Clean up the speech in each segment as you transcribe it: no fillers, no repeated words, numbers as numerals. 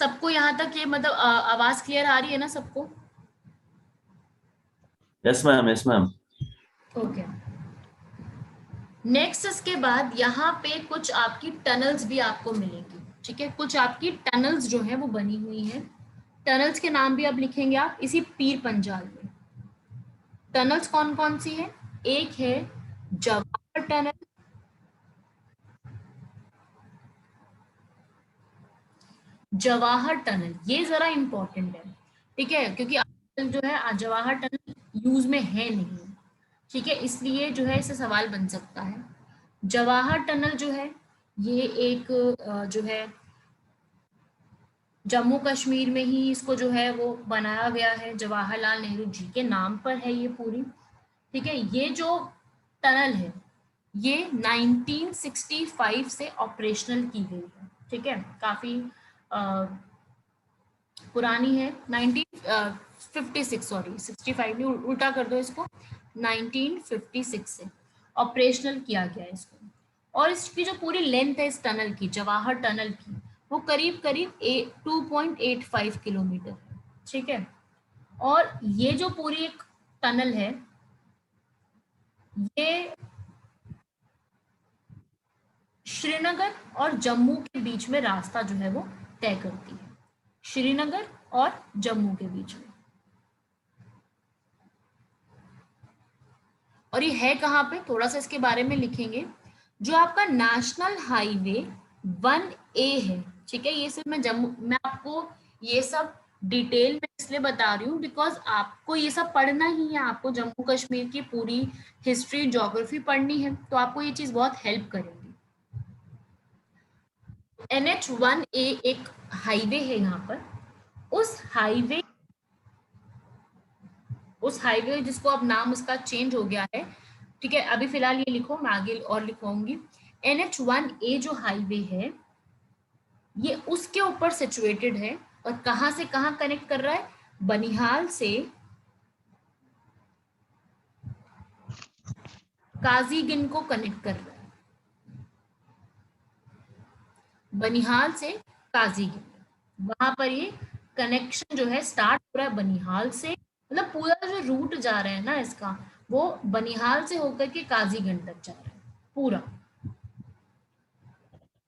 सबको यहाँ तक ये मतलब आवाज क्लियर आ रही है ना सबको? Yes ma'am, yes ma'am. Okay. Next इसके बाद यहाँ पे कुछ आपकी टनल्स भी आपको मिलेंगी, ठीक है। कुछ आपकी टनल्स जो है वो बनी हुई है। टनल्स के नाम भी अब लिखेंगे आप इसी पीर पंजाल में। टनल्स कौन कौन सी है? एक है जवाहर टनल, जवाहर टनल ये जरा इंपॉर्टेंट है, ठीक है, क्योंकि आजकल जो है जवाहर टनल यूज में है नहीं, ठीक है, इसलिए जो है इससे सवाल बन सकता है। जवाहर टनल जो है ये एक जो है जम्मू कश्मीर में ही इसको जो है वो बनाया गया है, जवाहरलाल नेहरू जी के नाम पर है ये पूरी, ठीक है। ये जो टनल है ये 1965 से ऑपरेशनल की गई है, ठीक है, काफी पुरानी है। 1956, सॉरी 65 नहीं, उल्टा कर दो इसको, 1956 से ऑपरेशनल किया गया है इसको। और इसकी जो पूरी लेंथ है इस टनल की, जवाहर टनल की, वो करीब करीब 2.85 किलोमीटर है, ठीक है। और ये जो पूरी एक टनल है ये श्रीनगर और जम्मू के बीच में रास्ता जो है वो तय करती है, श्रीनगर और जम्मू के बीच में। और ये है कहाँ पे, थोड़ा सा इसके बारे में लिखेंगे। जो आपका नेशनल हाईवे 1A है, ठीक है, ये सिर्फ मैं आपको ये सब डिटेल में इसलिए बता रही हूँ बिकॉज आपको ये सब पढ़ना ही है, आपको जम्मू कश्मीर की पूरी हिस्ट्री ज्योग्राफी पढ़नी है, तो आपको ये चीज बहुत हेल्प करेगी। NH1A एक हाईवे है यहाँ पर, उस हाईवे जिसको अब नाम उसका चेंज हो गया है, ठीक है, अभी फिलहाल ये लिखो, मैं आगे और लिखवाऊंगी। NH1A जो हाईवे है ये उसके ऊपर सिचुएटेड है और कहां से कहां कनेक्ट कर रहा है, बनिहाल से काजीगुंड को कनेक्ट कर रहा है, बनिहाल से काजीगुंड, वहां पर ये कनेक्शन जो है स्टार्ट हो रहा है बनिहाल से, मतलब पूरा जो रूट जा रहा है ना इसका वो बनिहाल से होकर के काजीगुंड तक जा रहा है पूरा।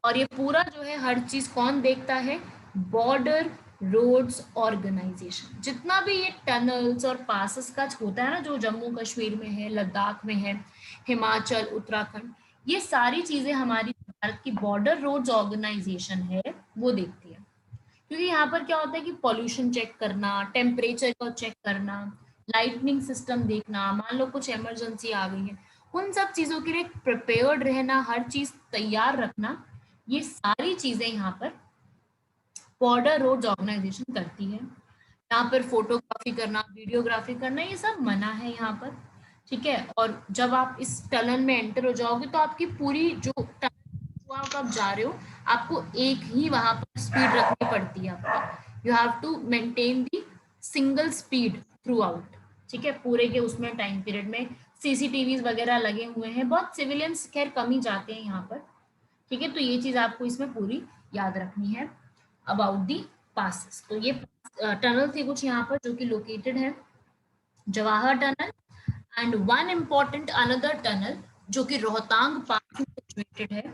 और ये पूरा जो है हर चीज कौन देखता है, बॉर्डर रोड्स ऑर्गेनाइजेशन। जितना भी ये टनल्स और पासेस का होता है ना जो जम्मू कश्मीर में है, लद्दाख में है, हिमाचल, उत्तराखंड, ये सारी चीजें हमारी भारत की बॉर्डर रोड्स ऑर्गेनाइजेशन है वो देखती है। क्योंकि यहाँ पर क्या होता है कि पॉल्यूशन चेक करना, टेम्परेचर को चेक करना, लाइटनिंग सिस्टम देखना, मान लो कुछ इमरजेंसी आ गई है, उन सब चीजों के लिए प्रिपेयर्ड रहना, हर चीज तैयार रखना, ये सारी चीजें यहाँ पर बॉर्डर रोड्स ऑर्गेनाइजेशन करती है। यहाँ पर फोटोग्राफी करना, वीडियोग्राफी करना ये सब मना है यहाँ पर, ठीक है। और जब आप इस टनल में एंटर हो जाओगे तो आपकी पूरी जो टनल आप जा रहे हो, आपको एक ही वहां पर स्पीड रखनी पड़ती है आपकी, you have to maintain the single speed throughout, ठीक है, पूरे के उसमें टाइम पीरियड में। CCTVs वगैरह लगे हुए हैं, बहुत सिविलियंस खैर कम ही जाते हैं यहाँ पर, ठीक है। तो ये चीज आपको इसमें पूरी याद रखनी है अबाउट दी पासेस। तो ये टनल थी कुछ यहाँ पर जो कि लोकेटेड है, Jawahar tunnel. And one important another tunnel जो कि रोहतांग पास में सिचुएटेड है,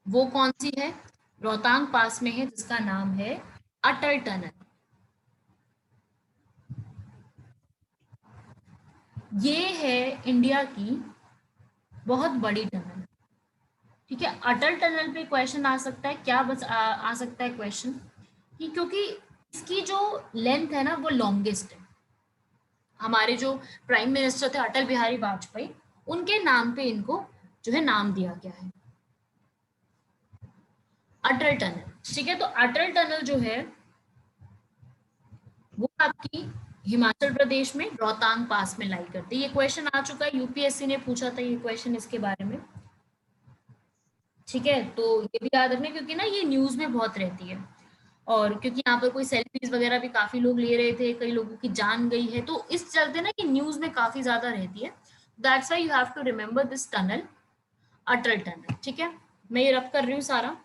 वो कौन सी है, रोहतांग पास में है, जिसका नाम है अटल टनल। ये है इंडिया की बहुत बड़ी टनल, ठीक है। अटल टनल पे क्वेश्चन आ सकता है, क्या बस आ सकता है क्वेश्चन कि क्योंकि इसकी जो लेंथ है ना वो लॉन्गेस्ट है, हमारे जो प्राइम मिनिस्टर थे अटल बिहारी वाजपेयी, उनके नाम पे इनको जो है नाम दिया गया है अटल टनल, ठीक है। तो अटल टनल जो है वो आपकी हिमाचल प्रदेश में रोहतांग पास में लाई करती है। ये क्वेश्चन आ चुका है, यूपीएससी ने पूछा था ये क्वेश्चन इसके बारे में, ठीक है। तो ये भी याद रखना क्योंकि ना ये न्यूज में बहुत रहती है, और क्योंकि यहाँ पर कोई सेल्फीज वगैरह भी काफी लोग ले रहे थे, कई लोगों की जान गई है, तो इस चलते ना ये न्यूज में काफी ज्यादा रहती है। That's why you have to remember this tunnel, Atal tunnel, ठीक है। मैं ये रब कर रही हूँ सारा।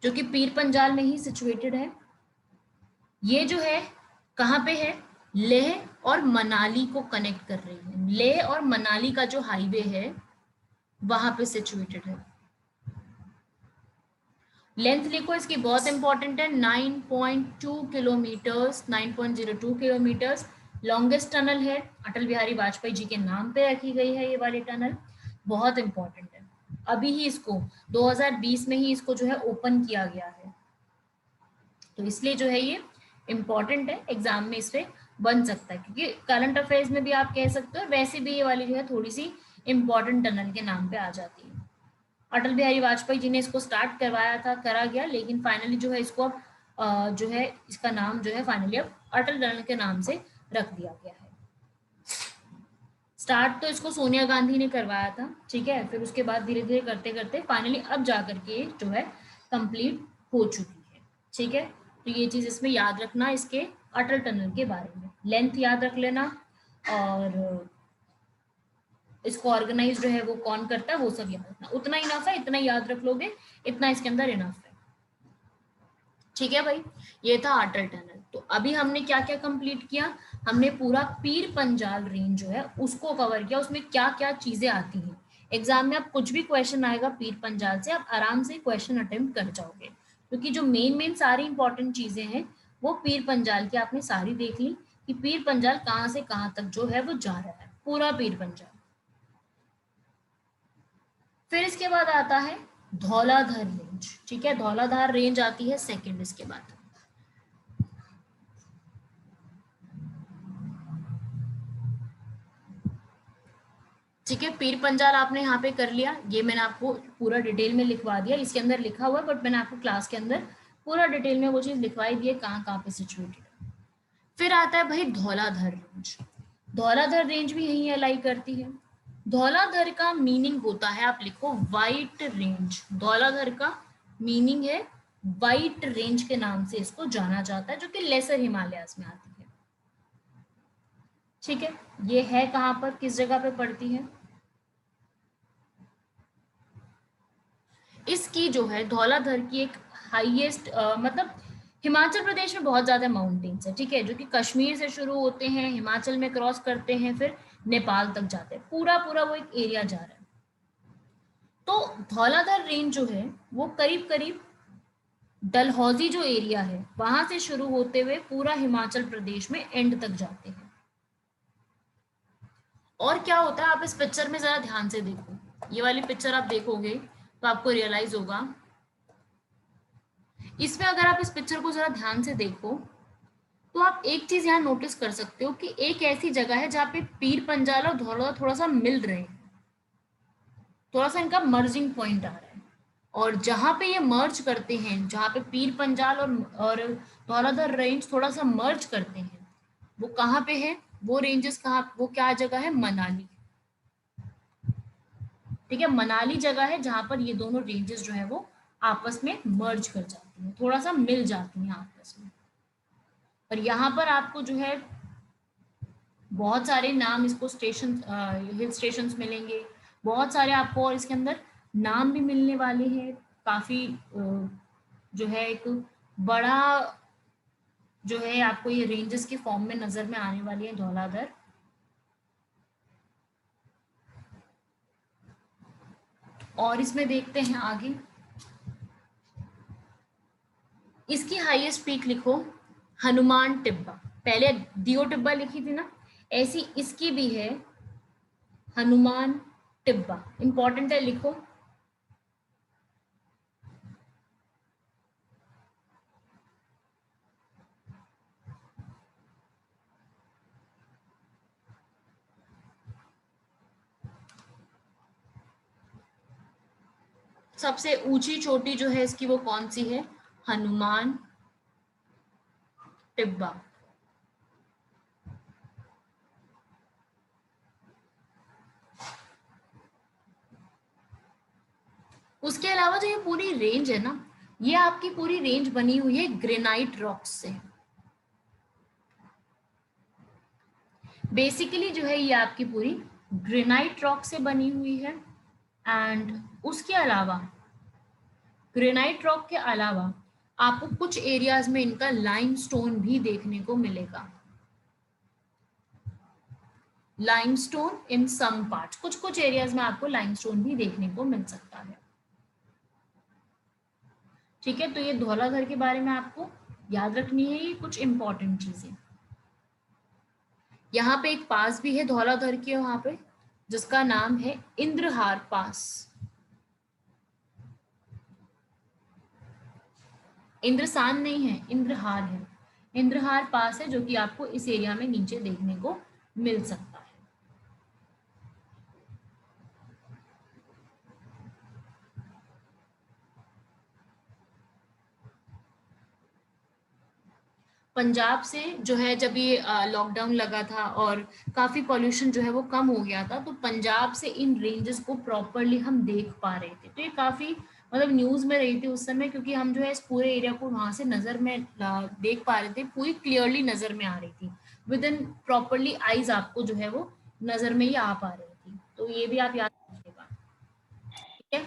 जो कि पीर पंजाल में ही सिचुएटेड है। ये जो है कहाँ पे है, लेह और मनाली को कनेक्ट कर रही है। लेह और मनाली का जो हाईवे है वहां पे सिचुएटेड है। लेंथ लिखो इसकी, बहुत इंपॉर्टेंट है, 9.2 किलोमीटर्स, 9.02 किलोमीटर्स। लॉन्गेस्ट टनल है, अटल बिहारी वाजपेयी जी के नाम पे रखी गई है ये वाली टनल, बहुत इंपॉर्टेंट है। अभी ही इसको 2020 में ही इसको जो है ओपन किया गया है, तो इसलिए जो है ये इम्पॉर्टेंट है, एग्जाम में इस पे बन सकता है, क्योंकि करंट अफेयर्स में भी आप कह सकते हो, वैसे भी ये वाली जो है थोड़ी सी इम्पोर्टेंट टनल के नाम पे आ जाती है। अटल बिहारी वाजपेयी जी ने इसको स्टार्ट करवाया था, करा गया, लेकिन फाइनली जो है इसको अब जो है इसका नाम जो है फाइनली अब अटल टनल के नाम से रख दिया गया है। स्टार्ट तो इसको सोनिया गांधी ने करवाया था, ठीक है, फिर उसके बाद धीरे धीरे करते करते फाइनली अब जाकर के जो है कंप्लीट हो चुकी है, ठीक है। तो ये चीज इसमें याद रखना, इसके अटल टनल के बारे में लेंथ याद रख लेना, और इसको ऑर्गेनाइज जो है वो कौन करता है वो सब याद रखना, उतना इनफ है, इतना याद रख लोगे, इतना इसके अंदर इनफ है, ठीक है भाई। ये था अटल टनल। तो अभी हमने क्या क्या कंप्लीट किया, हमने पूरा पीर पंजाल रेंज जो है उसको कवर किया, उसमें क्या क्या चीजें आती हैं। एग्जाम में अब कुछ भी क्वेश्चन आएगा पीर पंजाल से, आप आराम से क्वेश्चन अटेम्प्ट कर जाओगे, क्योंकि जो मेन मेन सारी इंपॉर्टेंट चीजें हैं वो पीर पंजाल की आपने सारी देख ली, कि पीर पंजाल कहाँ से कहाँ तक जो है वो जा रहा है, पूरा पीर पंजाल। फिर इसके बाद आता है धौलाधार रेंज, ठीक है, धौलाधार रेंज आती है सेकंड इसके बाद। ठीक है, पीर पंजाल आपने यहाँ पे कर लिया, ये मैंने आपको पूरा डिटेल में लिखवा दिया, इसके अंदर लिखा हुआ है, बट मैंने आपको क्लास के अंदर पूरा डिटेल में वो चीज लिखवाई दी है कहाँ कहाँ पे सिचुएटेड है। फिर आता है भाई धौलाधार रेंज, धौलाधार रेंज भी यही अलाई करती है। धौलाधार का मीनिंग होता है, आप लिखो वाइट रेंज, धौलाधार का मीनिंग है वाइट रेंज के नाम से इसको जाना जाता है, जो कि लेसर हिमालयाज में आती है, ठीक है। ये है कहाँ पर, किस जगह पे पड़ती है, इसकी जो है धौलाधर की एक हाईएस्ट मतलब हिमाचल प्रदेश में बहुत ज्यादा माउंटेन्स है, ठीक है, जो कि कश्मीर से शुरू होते हैं, हिमाचल में क्रॉस करते हैं, फिर नेपाल तक जाते हैं, पूरा पूरा वो एक एरिया जा रहा है। तो धौलाधर रेंज जो है वो करीब करीब डलहौजी जो एरिया है वहां से शुरू होते हुए पूरा हिमाचल प्रदेश में एंड तक जाते हैं। और क्या होता है, आप इस पिक्चर में जरा ध्यान से देखो, ये वाली पिक्चर आप देखोगे तो आपको रियलाइज होगा, इसमें अगर आप इस पिक्चर को जरा ध्यान से देखो तो आप एक चीज यहाँ नोटिस कर सकते हो कि एक ऐसी जगह है जहाँ पे पीर पंजाल और धौला थोड़ा सा मिल रहे हैं, थोड़ा सा इनका मर्जिंग पॉइंट आ रहा है, और जहां पे ये मर्ज करते हैं, जहाँ पे पीर पंजाल और धौलाधर रेंज थोड़ा सा मर्ज करते हैं, वो कहाँ पे है, वो रेंजेस कहाँ, वो क्या जगह है, मनाली, ठीक है, मनाली जगह है जहां पर ये दोनों रेंजेस जो है वो आपस में मर्ज कर जाती हैं, थोड़ा सा मिल जाती हैं आपस में। और यहाँ पर आपको जो है बहुत सारे नाम, इसको स्टेशन हिल स्टेशन मिलेंगे, बहुत सारे आपको, और इसके अंदर नाम भी मिलने वाले हैं काफी, जो है एक बड़ा जो है आपको ये रेंजेस के फॉर्म में नजर में आने वाली है धौलाधर। और इसमें देखते हैं आगे, इसकी हाईएस्ट पीक लिखो हनुमान टिब्बा, पहले दियो टिब्बा लिखी थी ना, ऐसी इसकी भी है हनुमान टिब्बा, इंपॉर्टेंट है, लिखो। सबसे ऊंची चोटी जो है इसकी वो कौन सी है, हनुमान टिब्बा। उसके अलावा जो ये पूरी रेंज है ना, ये आपकी पूरी रेंज बनी हुई है ग्रेनाइट रॉक्स से, बेसिकली जो है ये आपकी पूरी ग्रेनाइट रॉक से बनी हुई है। एंड उसके अलावा ग्रेनाइट रॉक के अलावा आपको कुछ एरियाज में इनका लाइमस्टोन भी देखने को मिलेगा। लाइमस्टोन इन सम पार्ट्स, कुछ कुछ एरियाज में आपको लाइमस्टोन भी देखने को मिल सकता है। ठीक है, तो ये धौलाधर के बारे में आपको याद रखनी है ये कुछ इंपॉर्टेंट चीजें। यहाँ पे एक पास भी है धौलाधर के वहां पे, जिसका नाम है इंद्रहार पास। इंद्रसान नहीं है, इंद्रहार है। इंद्रहार पास है जो कि आपको इस एरिया में नीचे देखने को मिल सकता है। पंजाब से जो है जब ये लॉकडाउन लगा था और काफी पॉल्यूशन जो है वो कम हो गया था, तो पंजाब से इन रेंजेस को प्रॉपरली हम देख पा रहे थे। तो ये काफी मतलब न्यूज में रही थी उस समय, क्योंकि हम जो है इस पूरे एरिया को वहां से नजर में देख पा रहे थे, पूरी क्लियरली नजर में आ रही थी। विद इन प्रॉपरली आईज आपको जो है वो नजर में ही आ पा रही थी। तो ये भी आप याद रखिएगा। ठीक है,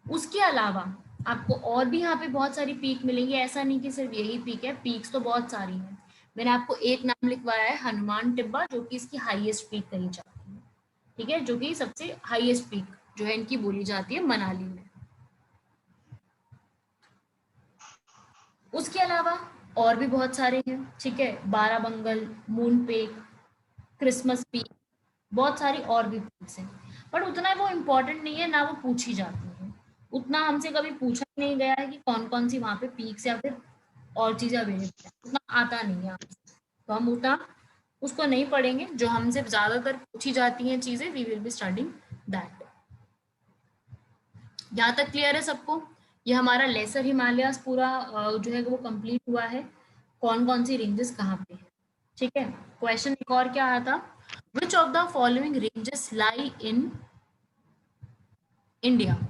उसके अलावा आपको और भी यहाँ पे बहुत सारी पीक मिलेंगी, ऐसा नहीं कि सिर्फ यही पीक है, पीक्स तो बहुत सारी हैं। मैंने आपको एक नाम लिखवाया है हनुमान टिब्बा, जो कि इसकी हाईएस्ट पीक कही जाती है। ठीक है, जो कि सबसे हाईएस्ट पीक जो है इनकी बोली जाती है मनाली में। उसके अलावा और भी बहुत सारे हैं। ठीक है, बाराबंगल, मून पेक, क्रिसमस पीक, बहुत सारी और भी पीक्स हैं, पर उतना वो इम्पोर्टेंट नहीं है, ना वो पूछी जाती है। उतना हमसे कभी पूछा ही नहीं गया है कि कौन कौन सी वहाँ पे पीक्स या फिर और चीजें अवेलेबल है, उतना आता नहीं है हमसे। तो हम उतना उसको नहीं पढ़ेंगे। जो हमसे ज्यादातर पूछी जाती हैं चीजें, we will be studying that. यहाँ तक क्लियर है सबको? ये हमारा लेसर हिमालयास पूरा जो है वो कंप्लीट हुआ है। कौन कौन सी रेंजेस कहाँ पे है। ठीक है, क्वेश्चन एक और क्या आया था, which of the following ranges lie in India.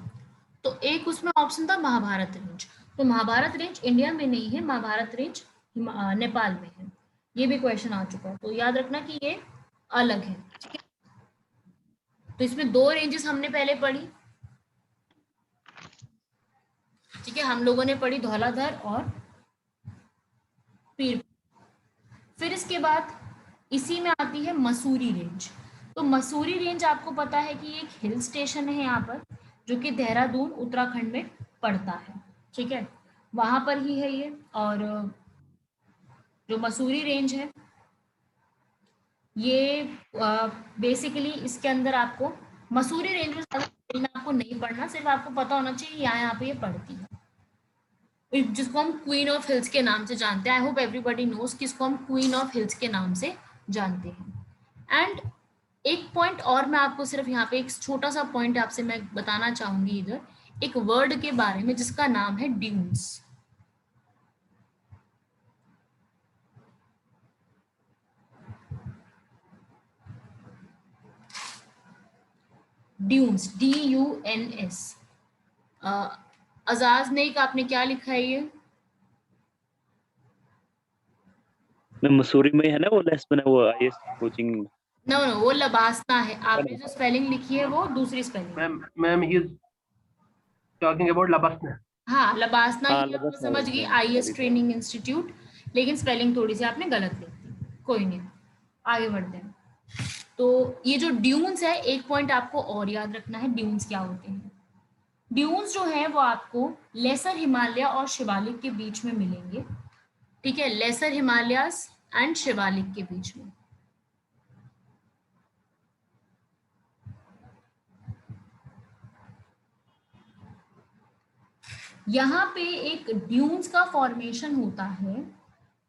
तो एक उसमें ऑप्शन था महाभारत रेंज। तो महाभारत रेंज इंडिया में नहीं है, महाभारत रेंज नेपाल में है। ये भी क्वेश्चन आ चुका है, तो याद रखना कि ये अलग है। ठीक है, तो इसमें दो रेंजेस हमने पहले पढ़ी। ठीक है, हम लोगों ने पढ़ी धौलाधर और पीर। फिर इसके बाद इसी में आती है मसूरी रेंज। तो मसूरी रेंज आपको पता है कि एक हिल स्टेशन है यहाँ पर, जो कि देहरादून उत्तराखंड में पड़ता है। ठीक है, वहां पर ही है ये। और जो मसूरी रेंज है ये बेसिकली इसके अंदर आपको मसूरी रेंज में ज्यादा डिटेल में आपको नहीं पढ़ना, सिर्फ आपको पता होना चाहिए यहाँ पे ये पड़ती है, जिसको हम क्वीन ऑफ हिल्स के नाम से जानते हैं। आई होप एवरीबॉडी नोज किसको हम क्वीन ऑफ हिल्स के नाम से जानते हैं। एंड एक पॉइंट और मैं आपको सिर्फ यहाँ पे एक छोटा सा पॉइंट आपसे मैं बताना चाहूंगी इधर, एक वर्ड के बारे में जिसका नाम है ड्यून्स। Dunes, DUNS। अजाज नेक, आपने क्या लिखा है ये? मसूरी में है ना वो लेस बना वो आईएएस कोचिंग। नो नो, वो लबासना है। आपने जो स्पेलिंग लिखी है वो दूसरी spelling. Ma'am he is talking about LBSNAA. हाँ, लबासना हाँ ही आपको लबस समझ गई, आईएएस ट्रेनिंग इंस्टीट्यूट, लेकिन स्पेलिंग थोड़ी सी आपने गलत लिख दी। कोई नहीं, आगे बढ़ते हैं। तो ये जो ड्यून्स है, एक पॉइंट आपको और याद रखना है, ड्यून्स क्या होते हैं। ड्यून्स जो है वो आपको लेसर हिमालय और शिवालिक के बीच में मिलेंगे। ठीक है, लेसर हिमालयास एंड शिवालिक के बीच में। यहाँ पे एक ड्यून्स का फॉर्मेशन होता है।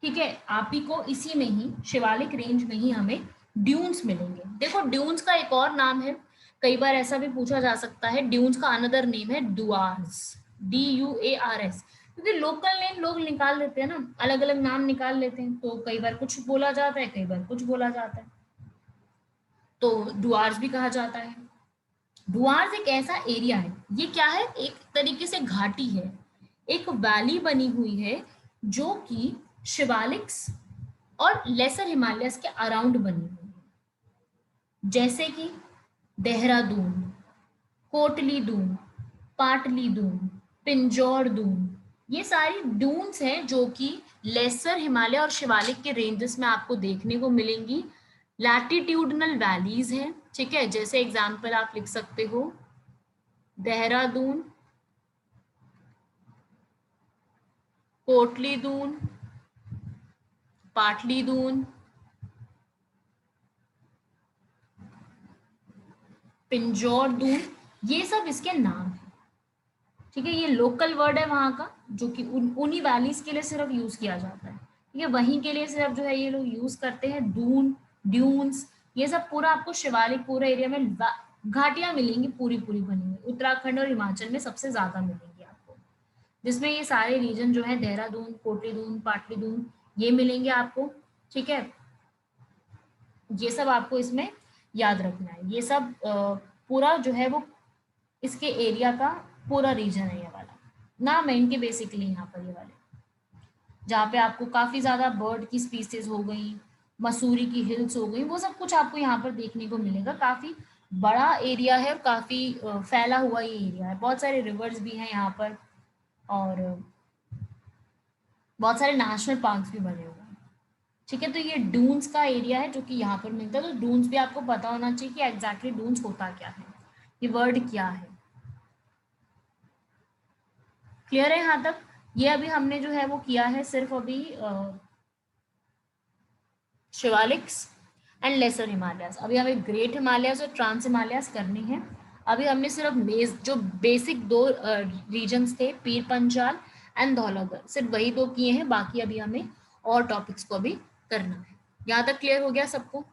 ठीक है, आप ही को इसी में ही शिवालिक रेंज में ही हमें ड्यून्स मिलेंगे। देखो, ड्यून्स का एक और नाम है, कई बार ऐसा भी पूछा जा सकता है, ड्यून्स का अनदर नेम है डुआर्स, DUARS। क्योंकि लोकल नेम लोग निकाल लेते हैं ना, अलग अलग नाम निकाल लेते हैं, तो कई बार कुछ बोला जाता है, कई बार कुछ बोला जाता है, तो डुआर्स भी कहा जाता है। डुआर्स एक ऐसा एरिया है, ये क्या है, एक तरीके से घाटी है, एक वैली बनी हुई है, जो कि शिवालिक्स और लेसर हिमालयस के अराउंड बनी हुई है। जैसे कि देहरादून, कोटलीदून, पाटलीदून, पिंजौर दून, ये सारी डून्स हैं जो कि लेसर हिमालय और शिवालिक के रेंजेस में आपको देखने को मिलेंगी। लैटिट्यूडनल वैलीज हैं, ठीक है, जैसे एग्जांपल आप लिख सकते हो देहरादून, कोटली दून, पाटली दून, पिंजौर दून, ये सब इसके नाम हैं, ठीक है। ये लोकल वर्ड है वहाँ का, जो कि उन्हीं वैलीज के लिए सिर्फ यूज किया जाता है, ठीक है। वहीं के लिए सिर्फ जो है ये लोग यूज करते हैं दून, ड्यून्स, ये सब पूरा आपको शिवालिक पूरे एरिया में घाटियां मिलेंगी पूरी पूरी बनी हुई। उत्तराखंड और हिमाचल में सबसे ज्यादा मिलेंगी आपको, जिसमें ये सारे रीजन जो है देहरादून, कोटली दून, पाटली दून, ये मिलेंगे आपको, ठीक है। ये सब आपको इसमें याद रखना है। ये सब पूरा जो है वो इसके एरिया का पूरा रीजन है ये वाला। नाम है इनके बेसिकली यहाँ पर ये वाले, जहाँ पे आपको काफी ज्यादा बर्ड की स्पीसीज हो गई, मसूरी की हिल्स हो गई, वो सब कुछ आपको यहाँ पर देखने को मिलेगा। काफी बड़ा एरिया है और काफी फैला हुआ ये एरिया है। बहुत सारे रिवर्स भी हैं यहाँ पर और बहुत सारे नेशनल पार्क्स भी बने हुए हैं, ठीक है। तो ये डून्स का एरिया है जो कि यहाँ पर मिलता है। तो डून्स भी आपको पता होना चाहिए कि एग्जैक्टली डून्स होता क्या है, ये वर्ड क्या है। क्लियर है यहाँ तक? ये अभी हमने जो है वो किया है सिर्फ अभी शिवालिक्स एंड लेसर हिमालयास। अभी हमें ग्रेट हिमालयास और ट्रांस हिमालयास करने हैं। अभी हमने सिर्फ जो बेसिक दो रीजन्स थे, पीर पंजाल एंड धौलाधर, सिर्फ वही दो किए हैं। बाकी अभी हमें और टॉपिक्स को भी करना है। यहाँ तक क्लियर हो गया सबको?